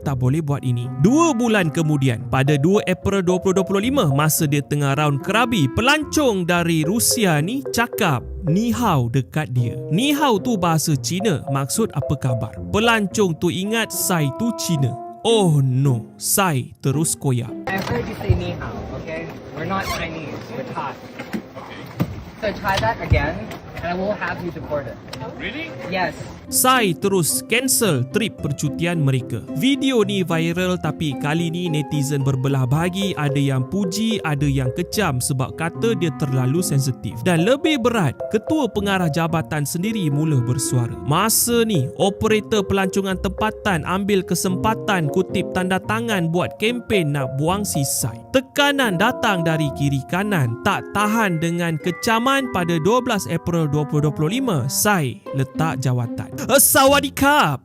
tak boleh buat ini. 2 bulan kemudian, pada 2 April 2025, masa dia tengah round Krabi, pelancong dari Rusia ni cakap Ni hao dekat dia. Ni hao tu bahasa Cina, maksud apa khabar. Pelancong tu ingat Sai tu Cina. Oh no, Sai terus koyak. I heard you say ni hao, okay? We're not Chinese, we're Thai. So try that again, and I will have you deported. Really? Yes. Sai terus cancel trip percutian mereka. Video ni viral tapi kali ni netizen berbelah bahagi, ada yang puji, ada yang kecam sebab kata dia terlalu sensitif. Dan lebih berat, ketua pengarah jabatan sendiri mula bersuara. Masa ni, operator pelancongan tempatan ambil kesempatan kutip tanda tangan buat kempen nak buang si Sai. Tekanan datang dari kiri kanan, tak tahan dengan kecaman pada 12 April 2025, Sai letak jawatan. Sawadikap.